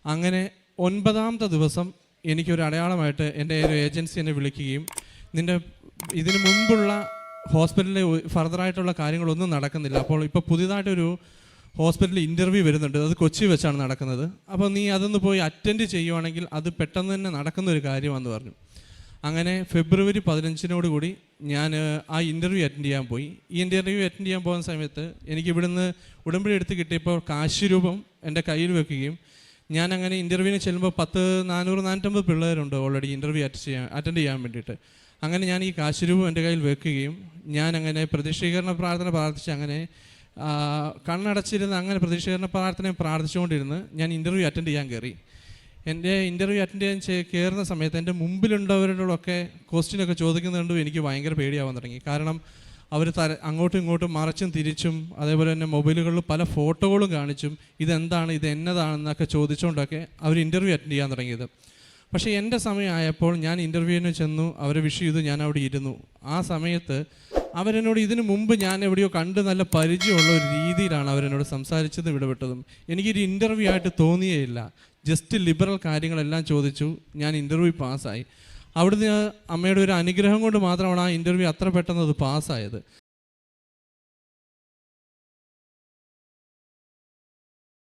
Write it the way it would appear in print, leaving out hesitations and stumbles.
അങ്ങനെ 9ാമത്തെ ദിവസം എനിക്കൊരു അടയാളമായിട്ട് എൻ്റെ ഒരു ഏജൻസി എന്നെ വിളിക്കുകയും, നിൻ്റെ ഇതിനു മുമ്പുള്ള ഹോസ്പിറ്റലിൽ ഫർദറായിട്ടുള്ള കാര്യങ്ങളൊന്നും നടക്കുന്നില്ല, അപ്പോൾ ഇപ്പോൾ പുതിയതായിട്ടൊരു ഹോസ്പിറ്റലിൽ ഇൻ്റർവ്യൂ വരുന്നുണ്ട്, അത് കൊച്ചി വെച്ചാണ് നടക്കുന്നത്, അപ്പോൾ നീ അതൊന്ന് പോയി അറ്റൻഡ് ചെയ്യുവാണെങ്കിൽ അത് പെട്ടെന്ന് തന്നെ നടക്കുന്ന ഒരു കാര്യമാണെന്ന് പറഞ്ഞു. അങ്ങനെ ഫെബ്രുവരി 15 കൂടി ഞാൻ ആ ഇൻ്റർവ്യൂ അറ്റൻഡ് ചെയ്യാൻ പോയി. ഈ ഇൻ്റർവ്യൂ അറ്റൻഡ് ചെയ്യാൻ പോകുന്ന സമയത്ത് എനിക്ക് ഇവിടുന്ന് ഉടമ്പടി എടുത്ത് കിട്ടിയപ്പോൾ കാശ് രൂപം എൻ്റെ കയ്യിൽ വെക്കുകയും, ഞാൻ അങ്ങനെ ഇൻ്റർവ്യൂവിന് ചെല്ലുമ്പോൾ 450 പിള്ളേരുണ്ട് ഓൾറെഡി ഇൻ്റർവ്യൂ അറ്റൻഡ് ചെയ്യാൻ വേണ്ടിയിട്ട്. അങ്ങനെ ഞാൻ ഈ കാശ് രൂപം എൻ്റെ കയ്യിൽ വെക്കുകയും, ഞാൻ അങ്ങനെ പ്രതീക്ഷീകരണ പ്രാർത്ഥന പ്രാർത്ഥിച്ച് അങ്ങനെ കണ്ണടച്ചിരുന്ന് അങ്ങനെ പ്രതീക്ഷീകരണ പ്രാർത്ഥനയും പ്രാർത്ഥിച്ചുകൊണ്ടിരുന്ന് ഞാൻ ഇൻ്റർവ്യൂ അറ്റൻഡ് ചെയ്യാൻ കയറി. എൻ്റെ ഇൻ്റർവ്യൂ അറ്റൻഡ് ചെയ്യാൻ കയറുന്ന സമയത്ത് എൻ്റെ മുമ്പിലുള്ളവരോടൊക്കെ ക്വസ്റ്റ്യനൊക്കെ ചോദിക്കുന്നുണ്ടും എനിക്ക് ഭയങ്കര പേടിയാവാൻ തുടങ്ങി. കാരണം അവർ അങ്ങോട്ടും ഇങ്ങോട്ടും മറച്ചും തിരിച്ചും, അതേപോലെ തന്നെ മൊബൈലുകളിൽ പല ഫോട്ടോകളും കാണിച്ചും ഇതെന്താണ് ഇത് എന്നതാണെന്നൊക്കെ ചോദിച്ചുകൊണ്ടൊക്കെ അവർ ഇൻ്റർവ്യൂ അറ്റൻഡ് ചെയ്യാൻ തുടങ്ങിയത്. പക്ഷേ എൻ്റെ സമയമായപ്പോൾ ഞാൻ ഇൻ്റർവ്യൂവിന് ചെന്നു, അവരെ വിഷ് ചെയ്തു, ഞാൻ അവിടെ ഇരുന്നു. ആ സമയത്ത് അവരെന്നോട് ഇതിനു മുമ്പ് ഞാൻ എവിടെയോ കണ്ട് നല്ല പരിചയമുള്ള ഒരു രീതിയിലാണ് അവരെന്നോട് സംസാരിച്ചതും ഇടപെട്ടതും. എനിക്കൊരു ഇൻ്റർവ്യൂ ആയിട്ട് തോന്നിയേയില്ല. ജസ്റ്റ് ലിബറൽ കാര്യങ്ങളെല്ലാം ചോദിച്ചു, ഞാൻ ഇൻ്റർവ്യൂ പാസ്സായി. അവിടുന്ന് അമ്മയുടെ ഒരു അനുഗ്രഹം കൊണ്ട് മാത്രമാണ് ആ ഇൻ്റർവ്യൂ അത്ര പെട്ടെന്ന് അത് പാസ്സായത്.